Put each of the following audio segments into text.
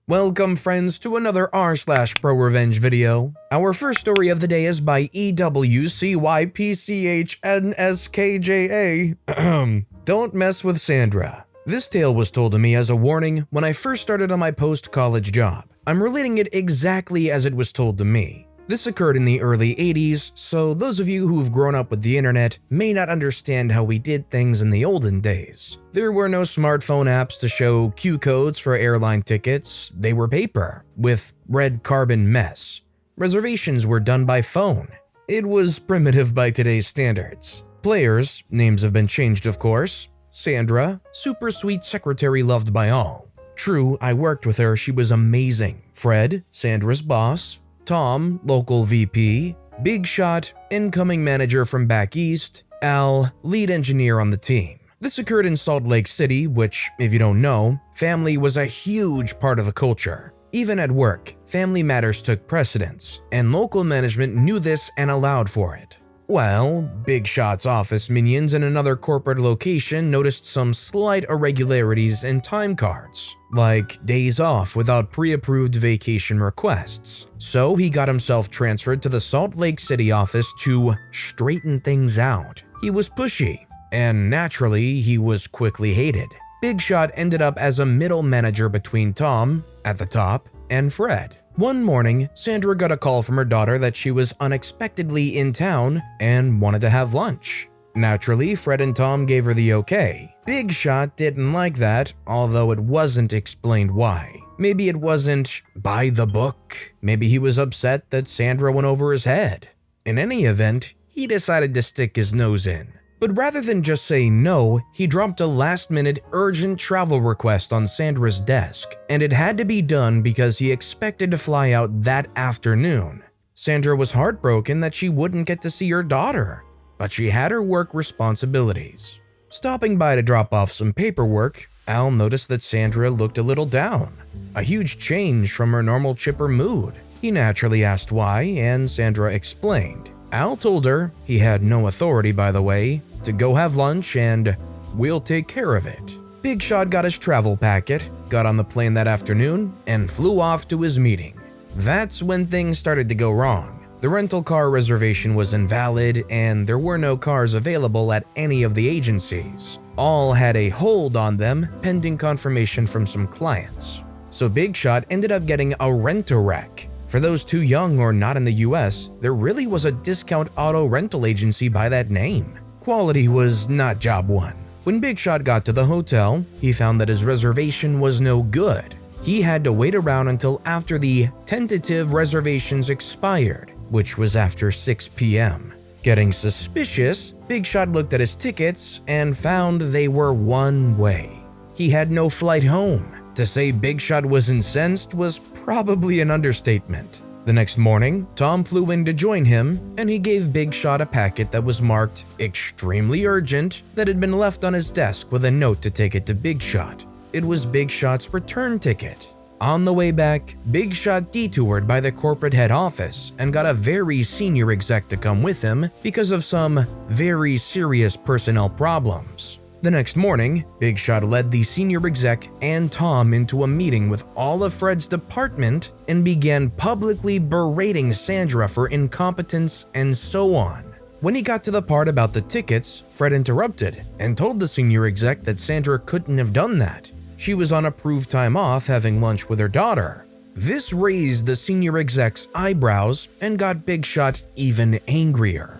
Welcome friends to another r/prorevenge video. Our first story of the day is by EWCYPCHNSKJA. Don't mess with Sandra. This tale was told to me as a warning when I first started on my post-college job. I'm relating it exactly as it was told to me. This occurred in the early 80s, so those of you who've grown up with the internet may not understand how we did things in the olden days. There were no smartphone apps to show Q codes for airline tickets. They were paper, with red carbon mess. Reservations were done by phone. It was primitive by today's standards. Players, names have been changed of course. Sandra, super sweet secretary loved by all. True, I worked with her, she was amazing. Fred, Sandra's boss. Tom, local VP, Big Shot, incoming manager from back east, Al, lead engineer on the team. This occurred in Salt Lake City, which, if you don't know, family was a huge part of the culture. Even at work, family matters took precedence, and local management knew this and allowed for it. Well, Big Shot's office minions in another corporate location noticed some slight irregularities in time cards, like days off without pre-approved vacation requests. So he got himself transferred to the Salt Lake City office to straighten things out. He was pushy, and naturally, he was quickly hated. Big Shot ended up as a middle manager between Tom, at the top, and Fred. One morning, Sandra got a call from her daughter that she was unexpectedly in town and wanted to have lunch. Naturally, Fred and Tom gave her the okay. Big Shot didn't like that, although it wasn't explained why. Maybe it wasn't by the book. Maybe he was upset that Sandra went over his head. In any event, he decided to stick his nose in. But rather than just say no, he dropped a last-minute urgent travel request on Sandra's desk, and it had to be done because he expected to fly out that afternoon. Sandra was heartbroken that she wouldn't get to see her daughter, but she had her work responsibilities. Stopping by to drop off some paperwork, Al noticed that Sandra looked a little down, a huge change from her normal chipper mood. He naturally asked why, and Sandra explained. Al told her, he had no authority by the way, to go have lunch and we'll take care of it. Big Shot got his travel packet, got on the plane that afternoon, and flew off to his meeting. That's when things started to go wrong. The rental car reservation was invalid and there were no cars available at any of the agencies. All had a hold on them pending confirmation from some clients. So Big Shot ended up getting a rent-a-wreck. For those too young or not in the US, there really was a discount auto rental agency by that name. Quality was not job one. When Big Shot got to the hotel, he found that his reservation was no good. He had to wait around until after the tentative reservations expired, which was after 6 p.m. Getting suspicious, Big Shot looked at his tickets and found they were one way. He had no flight home. To say Big Shot was incensed was probably an understatement. The next morning, Tom flew in to join him, and he gave Big Shot a packet that was marked extremely urgent that had been left on his desk with a note to take it to Big Shot. It was Big Shot's return ticket. On the way back, Big Shot detoured by the corporate head office and got a very senior exec to come with him because of some very serious personnel problems. The next morning, Big Shot led the senior exec and Tom into a meeting with all of Fred's department and began publicly berating Sandra for incompetence and so on. When he got to the part about the tickets, Fred interrupted and told the senior exec that Sandra couldn't have done that. She was on approved time off having lunch with her daughter. This raised the senior exec's eyebrows and got Big Shot even angrier.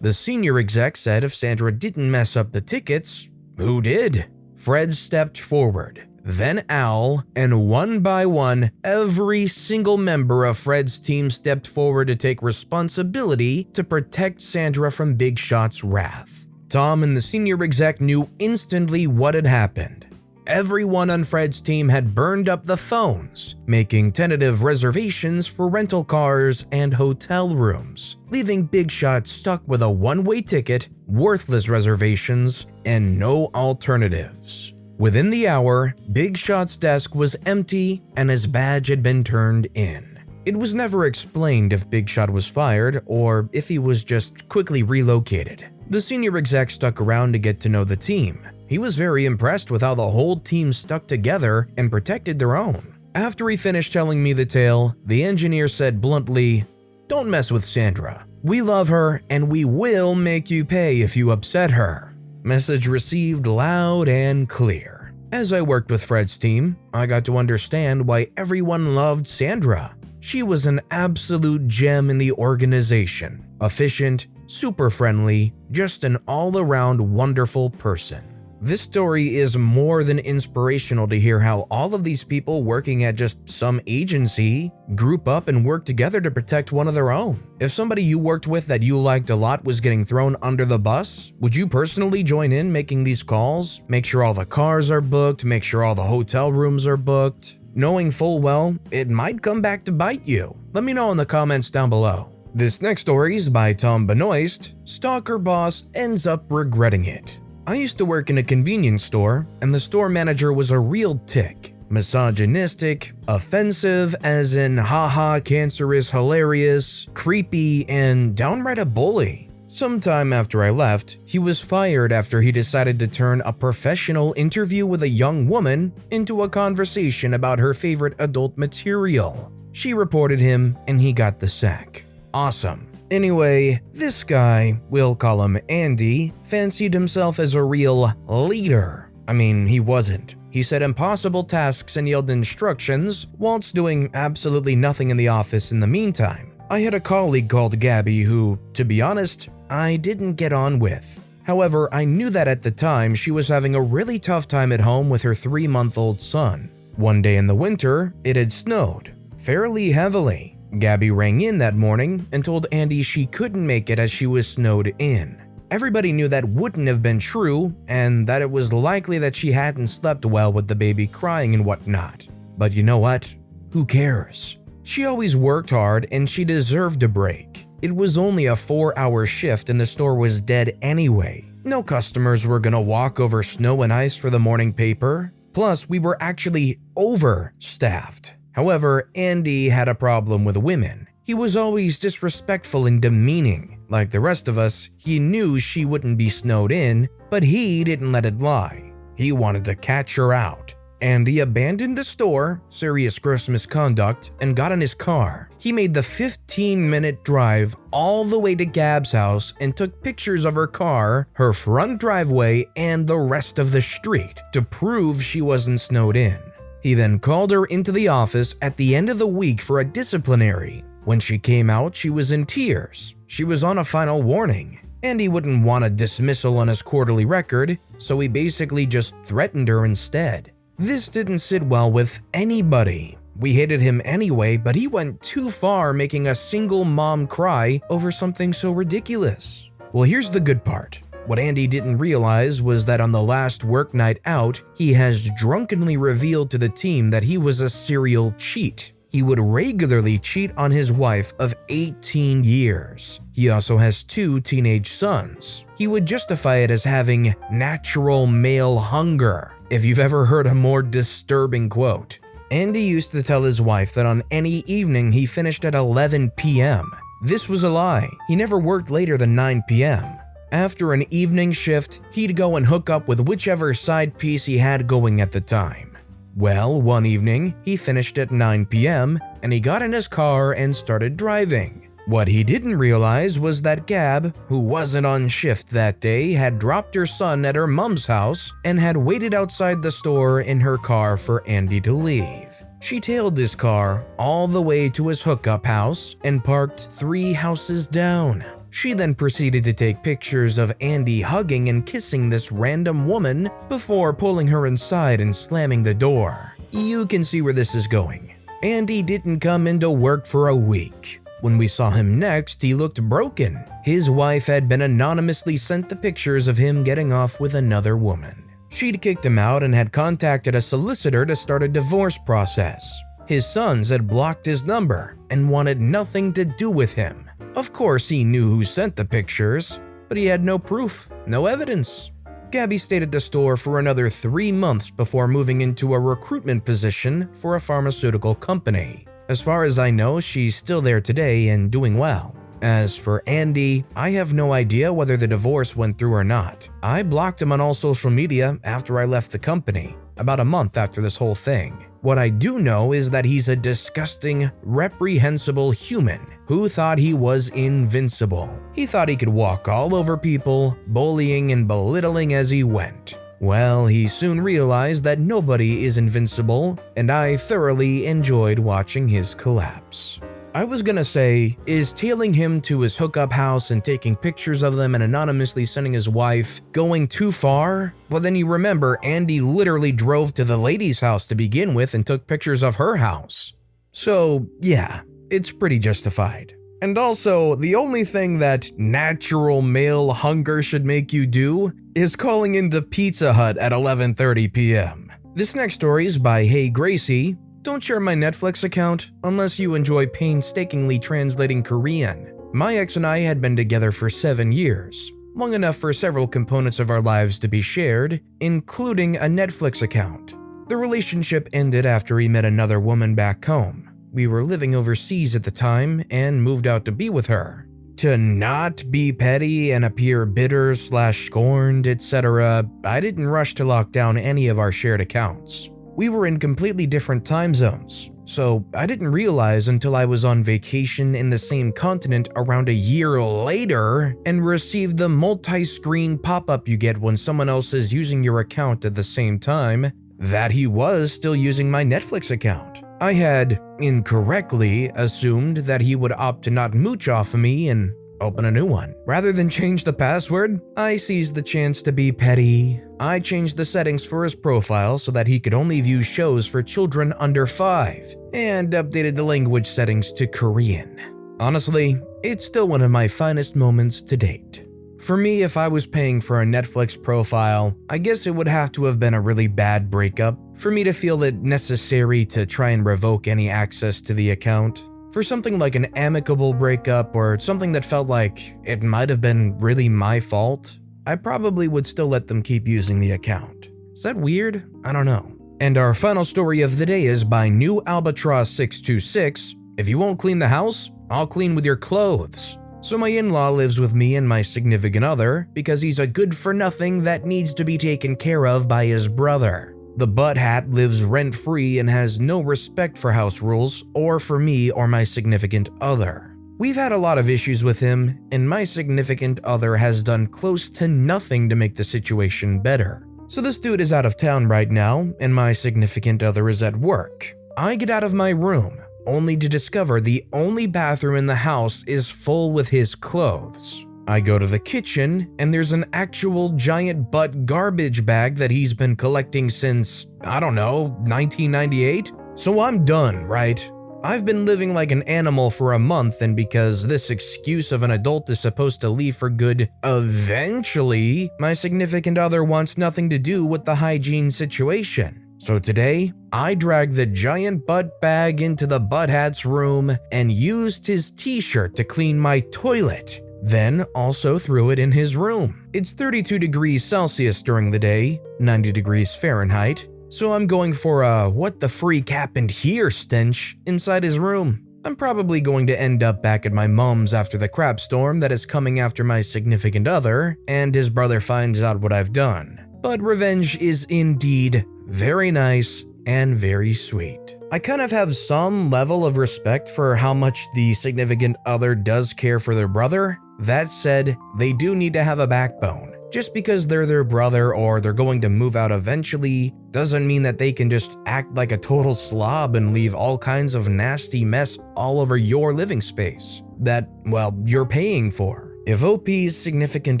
The senior exec said if Sandra didn't mess up the tickets, who did? Fred stepped forward, then Al, and one by one, every single member of Fred's team stepped forward to take responsibility to protect Sandra from Big Shot's wrath. Tom and the senior exec knew instantly what had happened. Everyone on Fred's team had burned up the phones, making tentative reservations for rental cars and hotel rooms, leaving Big Shot stuck with a one-way ticket, worthless reservations, and no alternatives. Within the hour, Big Shot's desk was empty and his badge had been turned in. It was never explained if Big Shot was fired or if he was just quickly relocated. The senior exec stuck around to get to know the team. He was very impressed with how the whole team stuck together and protected their own. After he finished telling me the tale, the engineer said bluntly, "Don't mess with Sandra. We love her and we will make you pay if you upset her." Message received loud and clear. As I worked with Fred's team, I got to understand why everyone loved Sandra. She was an absolute gem in the organization. Efficient, super friendly, just an all-around wonderful person. This story is more than inspirational to hear how all of these people working at just some agency group up and work together to protect one of their own. If somebody you worked with that you liked a lot was getting thrown under the bus, would you personally join in making these calls? Make sure all the cars are booked, make sure all the hotel rooms are booked, knowing full well it might come back to bite you? Let me know in the comments down below. This next story is by Tom Benoist. Stalker boss ends up regretting it. I used to work in a convenience store, and the store manager was a real tick. Misogynistic, offensive as in haha cancerous hilarious, creepy, and downright a bully. Sometime after I left, he was fired after he decided to turn a professional interview with a young woman into a conversation about her favorite adult material. She reported him, and he got the sack. Awesome. Anyway, this guy, we'll call him Andy, fancied himself as a real leader. I mean, he wasn't. He set impossible tasks and yelled instructions whilst doing absolutely nothing in the office in the meantime. I had a colleague called Gabby who, to be honest, I didn't get on with. However, I knew that at the time she was having a really tough time at home with her 3-month-old son. One day in the winter, it had snowed, fairly heavily. Gabby rang in that morning and told Andy she couldn't make it as she was snowed in. Everybody knew that wouldn't have been true and that it was likely that she hadn't slept well with the baby crying and whatnot. But you know what? Who cares? She always worked hard and she deserved a break. It was only a 4-hour shift and the store was dead anyway. No customers were gonna walk over snow and ice for the morning paper. Plus, we were actually overstaffed. However, Andy had a problem with women. He was always disrespectful and demeaning. Like the rest of us, he knew she wouldn't be snowed in, but he didn't let it lie. He wanted to catch her out. Andy abandoned the store, serious gross misconduct, and got in his car. He made the 15-minute drive all the way to Gab's house and took pictures of her car, her front driveway, and the rest of the street to prove she wasn't snowed in. He then called her into the office at the end of the week for a disciplinary. When she came out, she was in tears. She was on a final warning, and he wouldn't want a dismissal on his quarterly record, so he basically just threatened her instead. This didn't sit well with anybody. We hated him anyway, but he went too far making a single mom cry over something so ridiculous. Well, here's the good part. What Andy didn't realize was that on the last work night out, he has drunkenly revealed to the team that he was a serial cheat. He would regularly cheat on his wife of 18 years. He also has 2 teenage sons. He would justify it as having natural male hunger. If you've ever heard a more disturbing quote. Andy used to tell his wife that on any evening he finished at 11 p.m. This was a lie. He never worked later than 9 p.m. After an evening shift, he'd go and hook up with whichever side piece he had going at the time. Well, one evening, he finished at 9 p.m. and he got in his car and started driving. What he didn't realize was that Gab, who wasn't on shift that day, had dropped her son at her mom's house and had waited outside the store in her car for Andy to leave. She tailed his car all the way to his hookup house and parked 3 houses down. She then proceeded to take pictures of Andy hugging and kissing this random woman before pulling her inside and slamming the door. You can see where this is going. Andy didn't come into work for a week. When we saw him next, he looked broken. His wife had been anonymously sent the pictures of him getting off with another woman. She'd kicked him out and had contacted a solicitor to start a divorce process. His sons had blocked his number and wanted nothing to do with him. Of course, he knew who sent the pictures, but he had no proof, no evidence. Gabby stayed at the store for another 3 months before moving into a recruitment position for a pharmaceutical company. As far as I know, she's still there today and doing well. As for Andy, I have no idea whether the divorce went through or not. I blocked him on all social media after I left the company. about a month after this whole thing. What I do know is that he's a disgusting, reprehensible human who thought he was invincible. He thought he could walk all over people, bullying and belittling as he went. Well, he soon realized that nobody is invincible, and I thoroughly enjoyed watching his collapse. I was gonna say, is tailing him to his hookup house and taking pictures of them and anonymously sending his wife going too far? Well, then you remember Andy literally drove to the lady's house to begin with and took pictures of her house. So yeah, it's pretty justified. And also, the only thing that natural male hunger should make you do is calling into Pizza Hut at 11:30 p.m. This next story is by Hey Gracie. Don't share my Netflix account unless you enjoy painstakingly translating Korean. My ex and I had been together for 7 years, long enough for several components of our lives to be shared, including a Netflix account. The relationship ended after he met another woman back home. We were living overseas at the time and moved out to be with her. To not be petty and appear bitter/scorned, etc., I didn't rush to lock down any of our shared accounts. We were in completely different time zones, so I didn't realize until I was on vacation in the same continent around a year later and received the multi-screen pop-up you get when someone else is using your account at the same time that he was still using my Netflix account. I had incorrectly assumed that he would opt to not mooch off of me and open a new one. Rather than change the password, I seized the chance to be petty. I changed the settings for his profile so that he could only view shows for children under 5, and updated the language settings to Korean. Honestly, it's still one of my finest moments to date. For me, if I was paying for a Netflix profile, I guess it would have to have been a really bad breakup for me to feel it necessary to try and revoke any access to the account. For something like an amicable breakup or something that felt like it might have been really my fault, I probably would still let them keep using the account. Is that weird? I don't know. And our final story of the day is by New Albatross 626. If you won't clean the house, I'll clean with your clothes. So my in-law lives with me and my significant other because he's a good-for-nothing that needs to be taken care of by his brother. The butthead lives rent-free and has no respect for house rules or for me or my significant other. We've had a lot of issues with him, and my significant other has done close to nothing to make the situation better. So this dude is out of town right now, and my significant other is at work. I get out of my room, only to discover the only bathroom in the house is full with his clothes. I go to the kitchen, and there's an actual giant butt garbage bag that he's been collecting since, I don't know, 1998? So I'm done, right? I've been living like an animal for a month, and because this excuse of an adult is supposed to leave for good eventually, my significant other wants nothing to do with the hygiene situation. So today, I dragged the giant butt bag into the butthead's room and used his t-shirt to clean my toilet. Then also threw it in his room. It's 32 degrees Celsius during the day, 90 degrees Fahrenheit, so I'm going for a what the freak happened here stench inside his room. I'm probably going to end up back at my mom's after the crap storm that is coming after my significant other, and his brother finds out what I've done. But revenge is indeed very nice and very sweet. I kind of have some level of respect for how much the significant other does care for their brother. That said, they do need to have a backbone. Just because they're their brother or they're going to move out eventually doesn't mean that they can just act like a total slob and leave all kinds of nasty mess all over your living space that, well, you're paying for. If OP's significant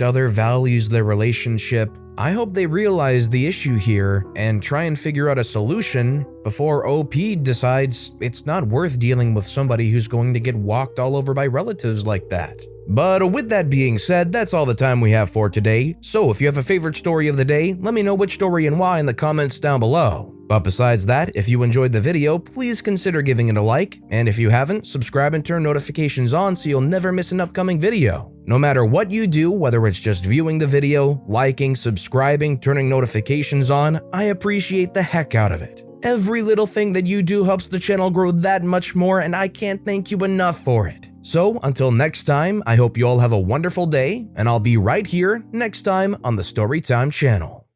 other values their relationship, I hope they realize the issue here and try and figure out a solution before OP decides it's not worth dealing with somebody who's going to get walked all over by relatives like that. But with that being said, that's all the time we have for today. So if you have a favorite story of the day, let me know which story and why in the comments down below. But besides that, if you enjoyed the video, please consider giving it a like, and if you haven't, subscribe and turn notifications on so you'll never miss an upcoming video. No matter what you do, whether it's just viewing the video, liking, subscribing, turning notifications on, I appreciate the heck out of it. Every little thing that you do helps the channel grow that much more, and I can't thank you enough for it. So until next time, I hope you all have a wonderful day, and I'll be right here next time on the Storytime channel.